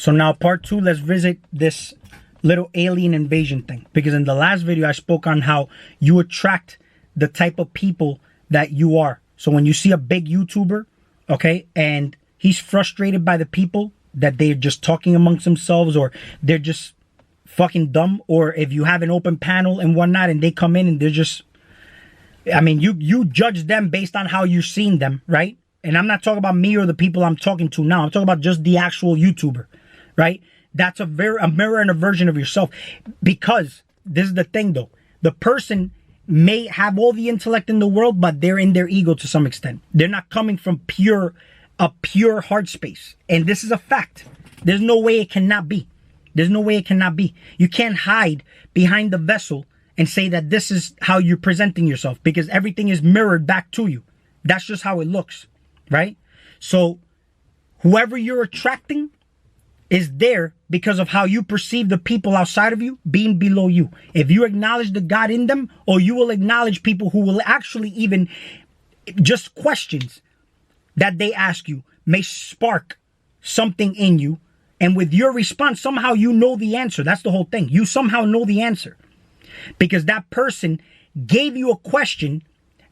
So now part 2, let's visit this little alien invasion thing. Because in the last video, I spoke on how you attract the type of people that you are. So when you see a big YouTuber, okay, and he's frustrated by the people that they're just talking amongst themselves, or they're just fucking dumb, or if you have an open panel and whatnot and they come in and they're just, I mean, you judge them based on how you're seeing them, right? And I'm not talking about me or the people I'm talking to now. I'm talking about just the actual YouTuber, right? That's a mirror and a version of yourself. Because this is the thing though. The person may have all the intellect in the world, but they're in their ego to some extent. They're not coming from a pure heart space. And this is a fact. There's no way it cannot be. There's no way it cannot be. You can't hide behind the vessel and say that this is how you're presenting yourself, because everything is mirrored back to you. That's just how it looks, right? So whoever you're attracting is there because of how you perceive the people outside of you being below you. If you acknowledge the God in them, or you will acknowledge people who will actually even just questions that they ask you may spark something in you. And with your response, somehow you know the answer. That's the whole thing. You somehow know the answer. Because that person gave you a question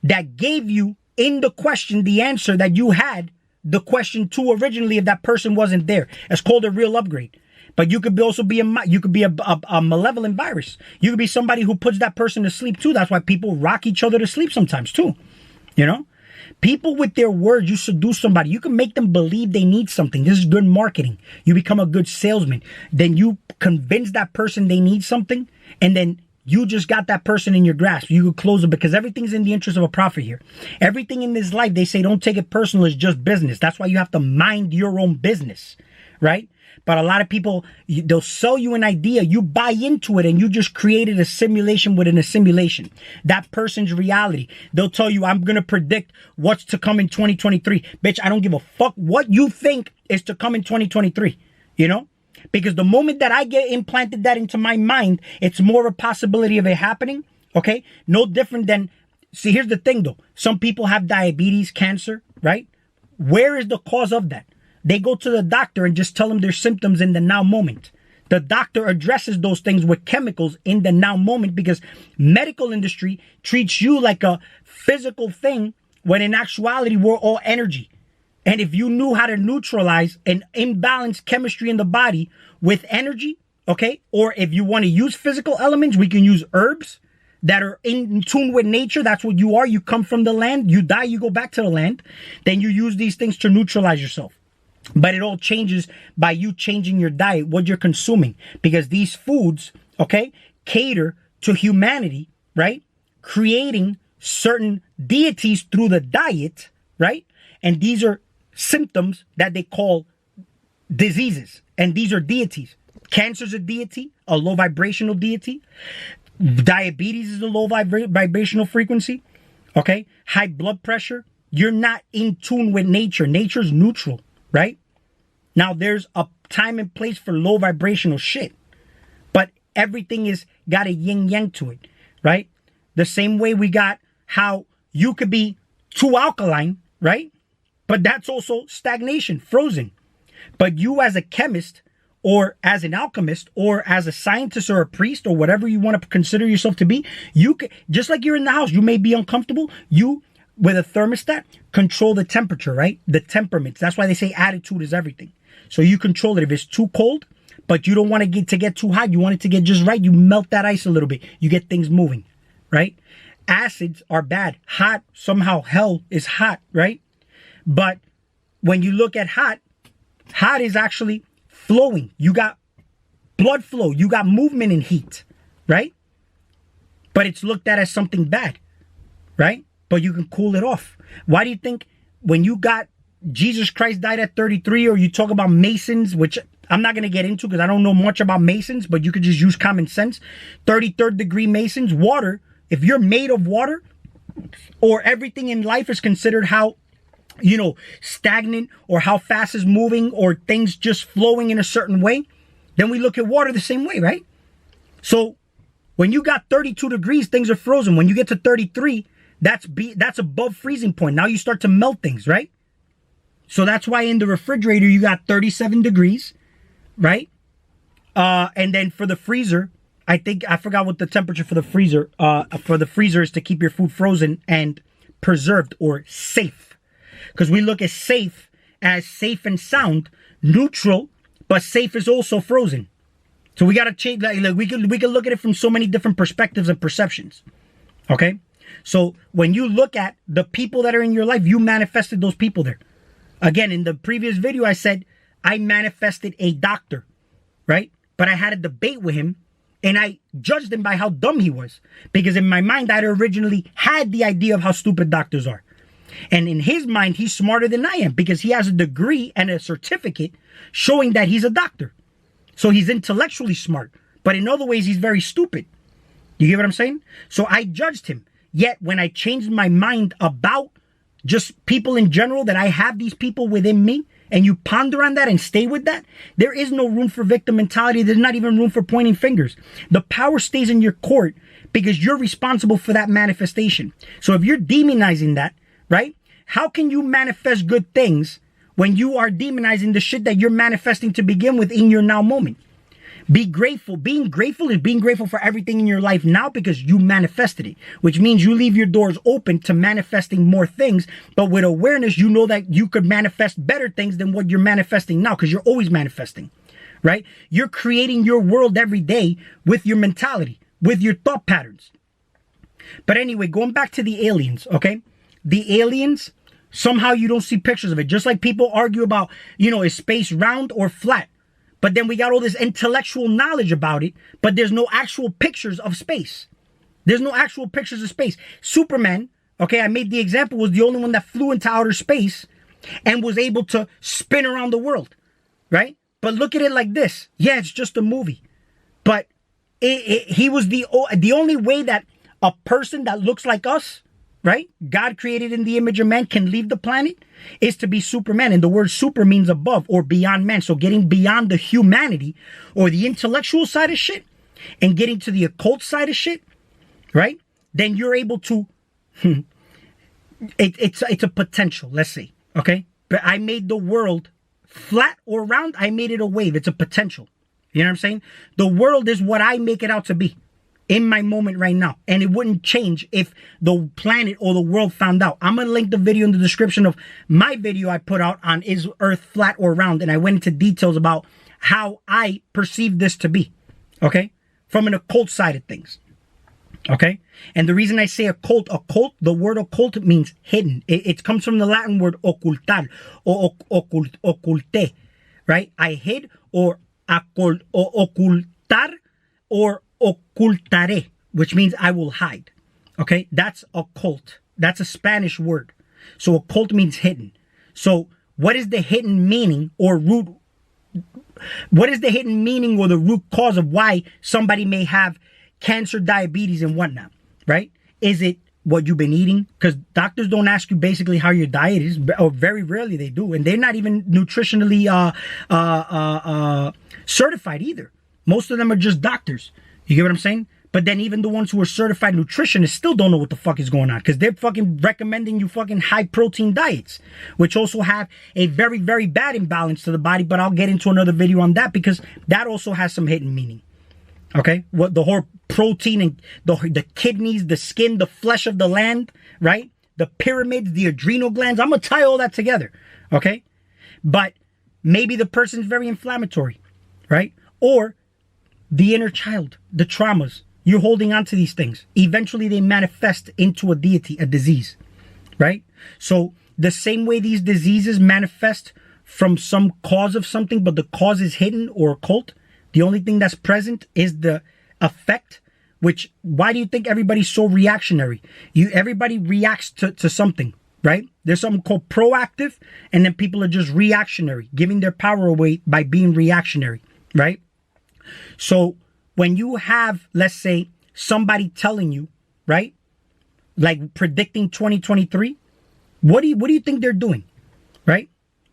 that gave you in the question the answer that you had the question to originally if that person wasn't there. It's called a real upgrade. But you could also be a malevolent virus. You could be somebody who puts that person to sleep too. That's why people rock each other to sleep sometimes too. You know? People with their words, you seduce somebody. You can make them believe they need something. This is good marketing. You become a good salesman. Then you convince that person they need something, and then you just got that person in your grasp. You could close it, because everything's in the interest of a profit here. Everything in this life, they say don't take it personal, it's just business. That's why you have to mind your own business, right? But a lot of people, they'll sell you an idea, you buy into it, and you just created a simulation within a simulation. That person's reality. They'll tell you, I'm going to predict what's to come in 2023. Bitch, I don't give a fuck what you think is to come in 2023, you know? Because the moment that I get implanted that into my mind, it's more of a possibility of it happening, okay? No different than, see, here's the thing though. Some people have diabetes, cancer, right? Where is the cause of that? They go to the doctor and just tell them their symptoms in the now moment. The doctor addresses those things with chemicals in the now moment, because medical industry treats you like a physical thing when in actuality we're all energy. And if you knew how to neutralize an imbalanced chemistry in the body with energy, okay? Or if you want to use physical elements, we can use herbs that are in tune with nature. That's what you are. You come from the land, you die, you go back to the land. Then you use these things to neutralize yourself. But it all changes by you changing your diet, what you're consuming. Because these foods, okay, cater to humanity, right? Creating certain deities through the diet, right? And these are symptoms that they call diseases. And these are deities. Cancer's a deity, a low vibrational deity. Diabetes is a low vibrational frequency, okay? High blood pressure. You're not in tune with nature. Nature's neutral. Right? Now, there's a time and place for low vibrational shit. But everything is got a yin-yang to it. Right? The same way we got how you could be too alkaline. Right? But that's also stagnation, frozen. But you as a chemist, or as an alchemist, or as a scientist or a priest, or whatever you want to consider yourself to be, you can, just like you're in the house, you may be uncomfortable. You, with a thermostat, control the temperature, right? The temperaments. That's why they say attitude is everything. So you control it. If it's too cold, but you don't want it to get too hot, you want it to get just right, you melt that ice a little bit. You get things moving, right? Acids are bad. Hot, somehow hell is hot, right? But when you look at hot is actually flowing. You got blood flow. You got movement in heat, right? But it's looked at as something bad, right? But you can cool it off. Why do you think when you got Jesus Christ died at 33, or you talk about Masons, which I'm not going to get into because I don't know much about Masons, but you could just use common sense. 33rd degree Masons, water, if you're made of water, or everything in life is considered how, you know, stagnant, or how fast is moving, or things just flowing in a certain way, then we look at water the same way, right? So when you got 32 degrees, things are frozen. When you get to 33, that's above freezing point. Now you start to melt things, right? So that's why in the refrigerator you got 37 degrees, right? And then for the freezer, I forgot what the temperature for the freezer is to keep your food frozen and preserved or safe. Because we look at safe as safe and sound, neutral, but safe is also frozen. So we got to change, like we can look at it from so many different perspectives and perceptions. Okay? So when you look at the people that are in your life, you manifested those people there. Again, in the previous video, I said I manifested a doctor, right? But I had a debate with him and I judged him by how dumb he was. Because in my mind, I'd originally had the idea of how stupid doctors are. And in his mind, he's smarter than I am because he has a degree and a certificate showing that he's a doctor. So he's intellectually smart. But in other ways, he's very stupid. You get what I'm saying? So I judged him. Yet when I changed my mind about just people in general, that I have these people within me, and you ponder on that and stay with that, there is no room for victim mentality. There's not even room for pointing fingers. The power stays in your court because you're responsible for that manifestation. So if you're demonizing that, right? How can you manifest good things when you are demonizing the shit that you're manifesting to begin with in your now moment? Be grateful. Being grateful is being grateful for everything in your life now because you manifested it, which means you leave your doors open to manifesting more things. But with awareness, you know that you could manifest better things than what you're manifesting now because you're always manifesting, right? You're creating your world every day with your mentality, with your thought patterns. But anyway, going back to the aliens, okay? The aliens, somehow you don't see pictures of it. Just like people argue about, is space round or flat? But then we got all this intellectual knowledge about it, but there's no actual pictures of space. There's no actual pictures of space. Superman, okay, I made the example, was the only one that flew into outer space and was able to spin around the world, right? But look at it like this. Yeah, it's just a movie. But he was the only way that a person that looks like us, right? God created in the image of man can leave the planet is to be Superman. And the word super means above or beyond man. So getting beyond the humanity or the intellectual side of shit and getting to the occult side of shit, right? Then you're able to, it's a potential, let's say, okay? But I made the world flat or round. I made it a wave. It's a potential. You know what I'm saying? The world is what I make it out to be in my moment right now. And it wouldn't change if the planet or the world found out. I'm going to link the video in the description of my video I put out on is Earth flat or round. And I went into details about how I perceive this to be. Okay? From an occult side of things. Okay? And the reason I say occult, the word occult means hidden. It comes from the Latin word occultar or occulte. Right? I hid or ocultar or ocultaré, which means I will hide. Okay, that's occult. That's a Spanish word. So occult means hidden. So what is the hidden meaning or root? What is the hidden meaning or the root cause of why somebody may have cancer, diabetes, and whatnot? Right? Is it what you've been eating? Because doctors don't ask you basically how your diet is, or very rarely they do, and they're not even nutritionally certified either. Most of them are just doctors. You get what I'm saying? But then even the ones who are certified nutritionists still don't know what the fuck is going on because they're fucking recommending you fucking high protein diets, which also have a very, very bad imbalance to the body. But I'll get into another video on that because that also has some hidden meaning. Okay? What the whole protein and the kidneys, the skin, the flesh of the land, right? The pyramids, the adrenal glands. I'm going to tie all that together. Okay? But maybe the person's very inflammatory, right? Or the inner child, the traumas. You're holding on to these things. Eventually they manifest into a deity, a disease, right? So the same way these diseases manifest from some cause of something, but the cause is hidden or occult, the only thing that's present is the effect, which, why do you think everybody's so reactionary? Everybody reacts to something, right? There's something called proactive, and then people are just reactionary, giving their power away by being reactionary, right? So when you have, let's say, somebody telling you, right, like predicting 2023, what do you think they're doing, right?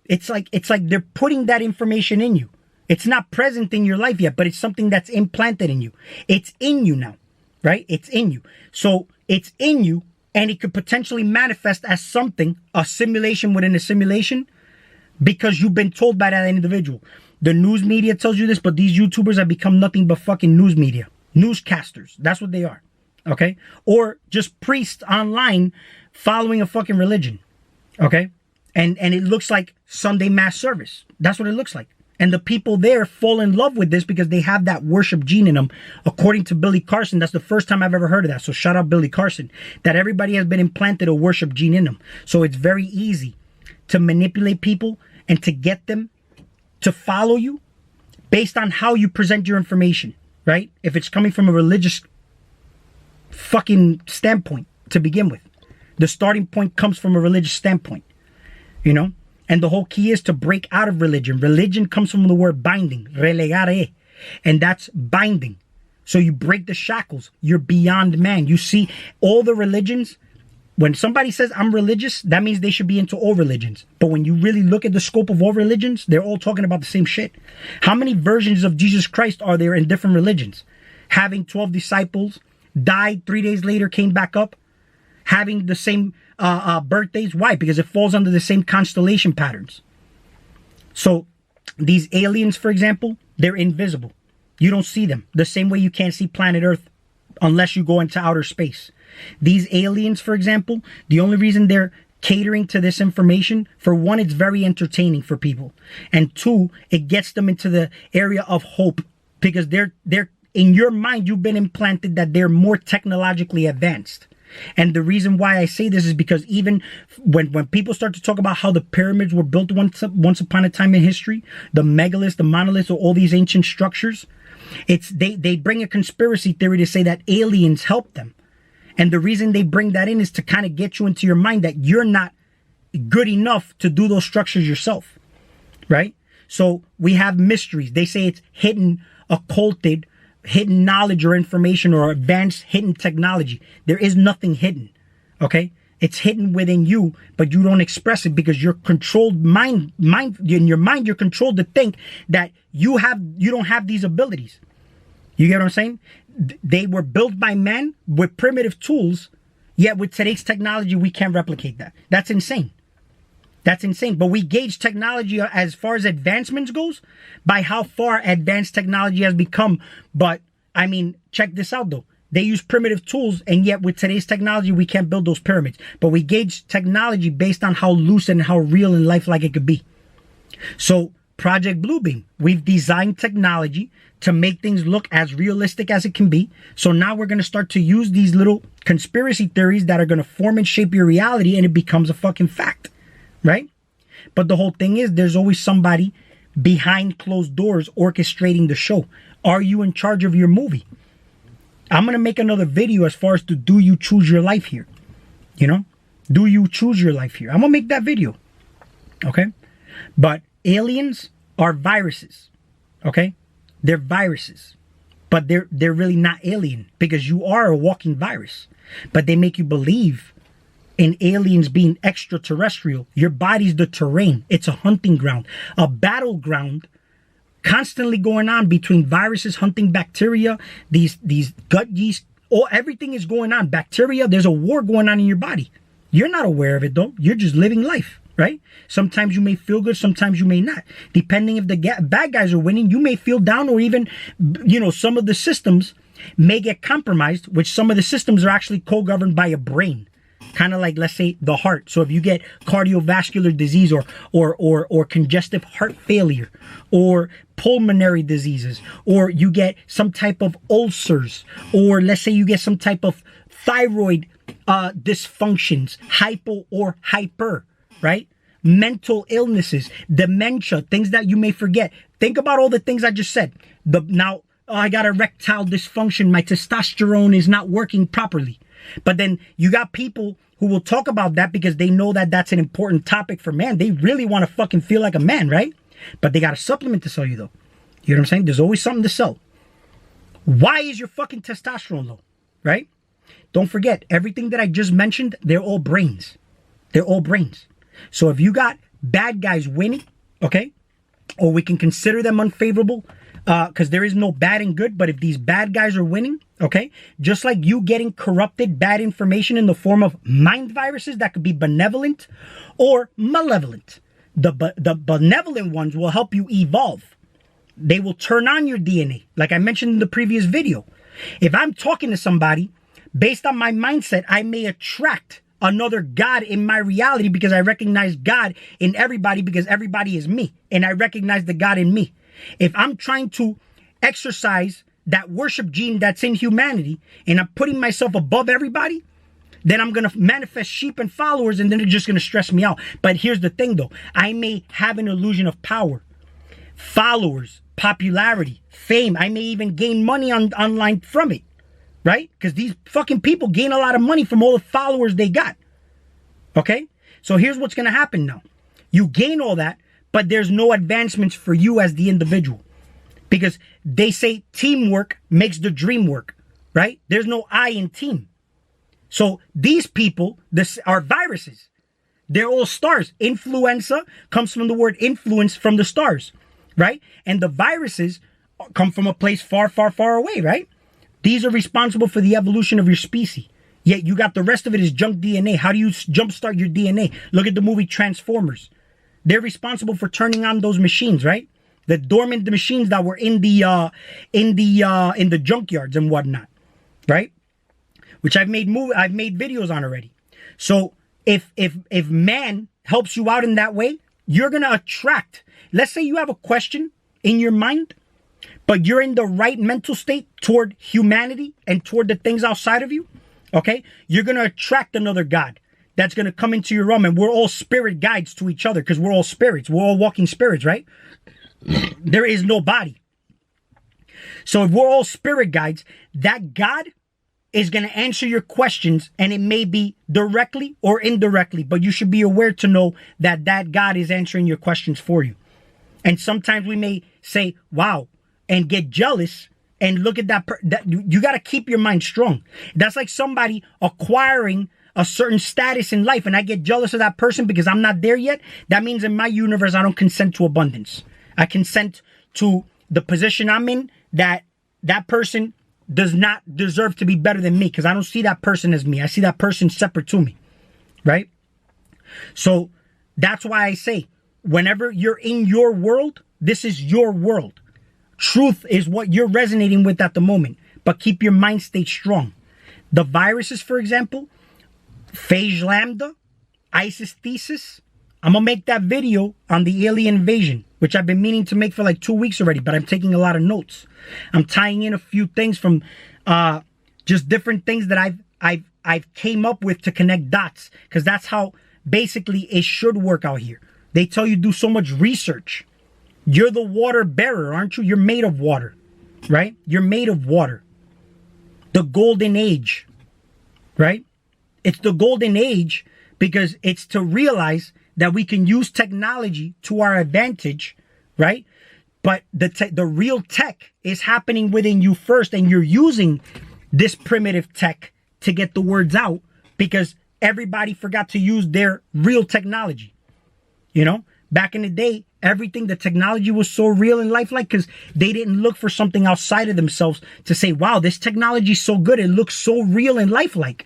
It's like they're putting that information in you. It's not present in your life yet, but it's something that's implanted in you. It's in you now, right? It's in you. So it's in you, and it could potentially manifest as something, a simulation within a simulation, because you've been told by that individual. The news media tells you this, but these YouTubers have become nothing but fucking news media. Newscasters. That's what they are. Okay? Or just priests online following a fucking religion. Okay? And it looks like Sunday mass service. That's what it looks like. And the people there fall in love with this because they have that worship gene in them. According to Billy Carson, that's the first time I've ever heard of that. So shout out Billy Carson. That everybody has been implanted a worship gene in them. So it's very easy to manipulate people and to get them to follow you based on how you present your information, right? If it's coming from a religious fucking standpoint to begin with. The starting point comes from a religious standpoint, you know? And the whole key is to break out of religion. Religion comes from the word binding, relegare, and that's binding. So you break the shackles. You're beyond man. You see, all the religions, when somebody says I'm religious, that means they should be into all religions. But when you really look at the scope of all religions, they're all talking about the same shit. How many versions of Jesus Christ are there in different religions? Having 12 disciples, died 3 days later, came back up, having the same birthdays. Why? Because it falls under the same constellation patterns. So these aliens, for example, they're invisible. You don't see them the same way you can't see planet Earth unless you go into outer space. These aliens, for example, the only reason they're catering to this information, for one, it's very entertaining for people, and two, it gets them into the area of hope because they're in your mind, you've been implanted that they're more technologically advanced. And the reason why I say this is because even when people start to talk about how the pyramids were built once upon a time in history, the megaliths, the monoliths, or all these ancient structures, it's they bring a conspiracy theory to say that aliens helped them. And the reason they bring that in is to kind of get you into your mind that you're not good enough to do those structures yourself, right? So we have mysteries. They say it's hidden, occulted, hidden knowledge or information or advanced hidden technology. There is nothing hidden, okay? It's hidden within you, but you don't express it because you're controlled in your mind, you're controlled to think that you don't have these abilities. You get what I'm saying? They were built by men with primitive tools, yet with today's technology, we can't replicate that. That's insane. That's insane. But we gauge technology as far as advancements goes by how far advanced technology has become. But I mean, check this out though. They use primitive tools, and yet with today's technology, we can't build those pyramids. But we gauge technology based on how loose and how real and lifelike it could be. So Project Bluebeam, we've designed technology to make things look as realistic as it can be. So now we're going to start to use these little conspiracy theories that are going to form and shape your reality, and it becomes a fucking fact. Right? But the whole thing is there's always somebody behind closed doors orchestrating the show. Are you in charge of your movie? I'm going to make another video as far as to do you choose your life here? You know? Do you choose your life here? I'm going to make that video. Okay? But aliens are viruses. Okay? They're viruses. But they're really not alien because you are a walking virus. But they make you believe in aliens being extraterrestrial. Your body's the terrain. It's a hunting ground, a battleground constantly going on between viruses hunting bacteria, these gut yeast, everything is going on. Bacteria, there's a war going on in your body. You're not aware of it though. You're just living life, right? Sometimes you may feel good, sometimes you may not. Depending if the bad guys are winning, you may feel down, or even, some of the systems may get compromised, which some of the systems are actually co-governed by a brain. Kind of like, let's say, the heart. So if you get cardiovascular disease or congestive heart failure or pulmonary diseases, or you get some type of ulcers, or let's say you get some type of thyroid dysfunctions, hypo or hyper, right? Mental illnesses, dementia, things that you may forget. Think about all the things I just said. I got erectile dysfunction. My testosterone is not working properly. But then you got people who will talk about that because they know that that's an important topic for man. They really want to fucking feel like a man, right? But they got a supplement to sell you though. You know what I'm saying? There's always something to sell. Why is your fucking testosterone low, right? Don't forget, everything that I just mentioned, they're all brains. They're all brains. So if you got bad guys winning, okay, or we can consider them unfavorable, because there is no bad and good, but if these bad guys are winning, okay, just like you getting corrupted bad information in the form of mind viruses that could be benevolent or malevolent. The benevolent ones will help you evolve. They will turn on your DNA, like I mentioned in the previous video. If I'm talking to somebody, based on my mindset, I may attract another God in my reality because I recognize God in everybody because everybody is me. And I recognize the God in me. If I'm trying to exercise that worship gene that's in humanity and I'm putting myself above everybody, then I'm going to manifest sheep and followers and then they're just going to stress me out. But here's the thing though. I may have an illusion of power, followers, popularity, fame. I may even gain money online from it. Right? Because these fucking people gain a lot of money from all the followers they got. Okay? So here's what's going to happen now. You gain all that, but there's no advancements for you as the individual. Because they say teamwork makes the dream work. Right? There's no I in team. So these people are viruses. They're all stars. Influenza comes from the word influence from the stars. Right? And the viruses come from a place far, far, far away. Right? These are responsible for the evolution of your species. Yet you got the rest of it is junk DNA. How do you jumpstart your DNA? Look at the movie Transformers. They're responsible for turning on those machines, right? The dormant machines that were in the junkyards and whatnot, right? Which I've made videos on already. So if man helps you out in that way, you're gonna attract. Let's say you have a question in your mind, but you're in the right mental state toward humanity and toward the things outside of you, okay? You're going to attract another God that's going to come into your realm, and we're all spirit guides to each other because we're all spirits. We're all walking spirits, right? There is no body. So if we're all spirit guides, that God is going to answer your questions, and it may be directly or indirectly, but you should be aware to know that that God is answering your questions for you. And sometimes we may say, wow, and get jealous and look at that you got to keep your mind strong. That's like somebody acquiring a certain status in life and I get jealous of that person because I'm not there yet. That means in my universe, I don't consent to abundance. I consent to the position I'm in, that person does not deserve to be better than me because I don't see that person as me. I see that person separate to me, right? So that's why I say, whenever you're in your world, this is your world. Truth is what you're resonating with at the moment, but keep your mind state strong. The viruses, for example, phage lambda, ISIS thesis. I'm going to make that video on the alien invasion, which I've been meaning to make for like 2 weeks already, but I'm taking a lot of notes. I'm tying in a few things from just different things that I've came up with to connect dots, because that's how basically it should work out here. They tell you do so much research. You're the water bearer, aren't you? You're made of water, right? You're made of water. The golden age, right? It's the golden age because it's to realize that we can use technology to our advantage, right? But the real tech is happening within you first, and you're using this primitive tech to get the words out because everybody forgot to use their real technology. You know, back in the day, everything, the technology was so real and lifelike because they didn't look for something outside of themselves to say, wow, this technology is so good. It looks so real and lifelike.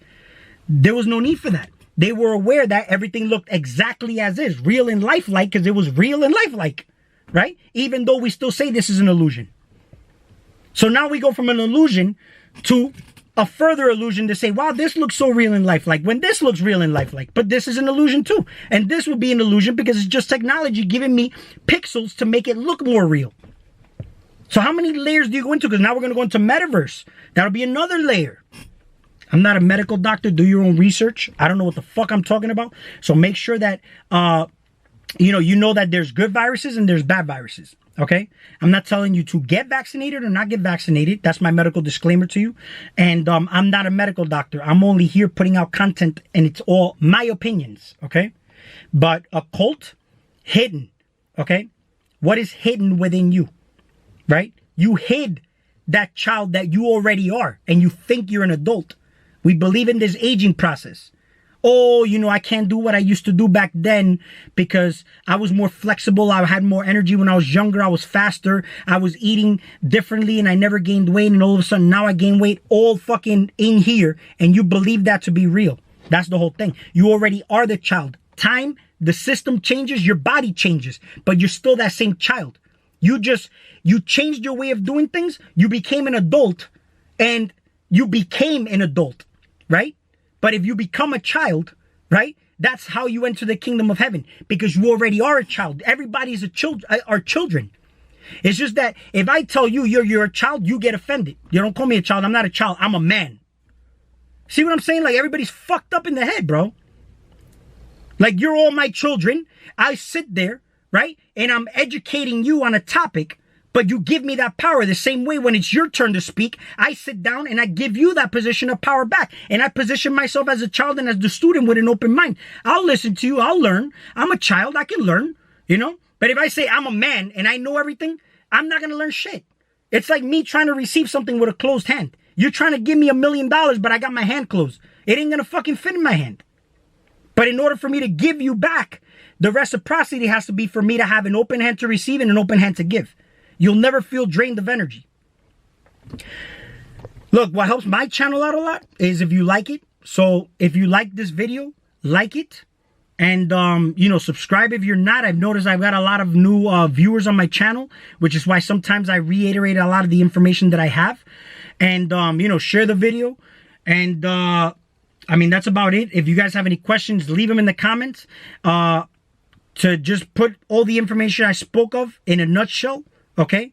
There was no need for that. They were aware that everything looked exactly as is, real and lifelike, because it was real and lifelike, right? Even though we still say this is an illusion. So now we go from an illusion to a further illusion to say, wow, this looks so real and lifelike, when this looks real and lifelike, but this is an illusion too. And this would be an illusion because it's just technology giving me pixels to make it look more real. So how many layers do you go into? Because now we're going to go into metaverse. That'll be another layer. I'm not a medical doctor. Do your own research. I don't know what the fuck I'm talking about. So make sure that, you know that there's good viruses and there's bad viruses. Okay? I'm not telling you to get vaccinated or not get vaccinated. That's my medical disclaimer to you. And I'm not a medical doctor. I'm only here putting out content, and it's all my opinions. Okay? But occult, hidden. Okay? What is hidden within you? Right? You hid that child that you already are, and you think you're an adult. We believe in this aging process. Oh, I can't do what I used to do back then because I was more flexible. I had more energy when I was younger. I was faster. I was eating differently and I never gained weight. And all of a sudden now I gain weight all fucking in here. And you believe that to be real. That's the whole thing. You already are the child. Time, the system changes, your body changes, but you're still that same child. You changed your way of doing things. You became an adult, and you became an adult, right? But if you become a child, right? That's how you enter the kingdom of heaven, because you already are a child. Everybody's are children. It's just that if I tell you you're a child, you get offended. You don't call me a child. I'm not a child. I'm a man. See what I'm saying? Like, everybody's fucked up in the head, bro. Like, you're all my children. I sit there, right? And I'm educating you on a topic, but you give me that power the same way when it's your turn to speak. I sit down and I give you that position of power back. And I position myself as a child and as the student with an open mind. I'll listen to you. I'll learn. I'm a child. I can learn, you know? But if I say I'm a man and I know everything, I'm not going to learn shit. It's like me trying to receive something with a closed hand. You're trying to give me $1 million, but I got my hand closed. It ain't going to fucking fit in my hand. But in order for me to give you back, the reciprocity has to be for me to have an open hand to receive and an open hand to give. You'll never feel drained of energy. Look, what helps my channel out a lot is if you like it. So if you like this video, like it. And, subscribe if you're not. I've noticed I've got a lot of new viewers on my channel, which is why sometimes I reiterate a lot of the information that I have. And, share the video. And, that's about it. If you guys have any questions, leave them in the comments. To just put all the information I spoke of in a nutshell, okay?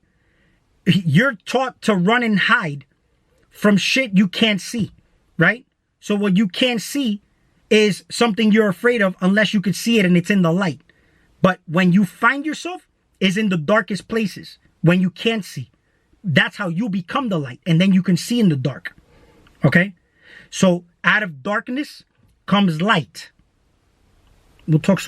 You're taught to run and hide from shit you can't see, right? So what you can't see is something you're afraid of unless you could see it and it's in the light. But when you find yourself is in the darkest places, when you can't see. That's how you become the light, and then you can see in the dark, okay? So out of darkness comes light. We'll talk soon.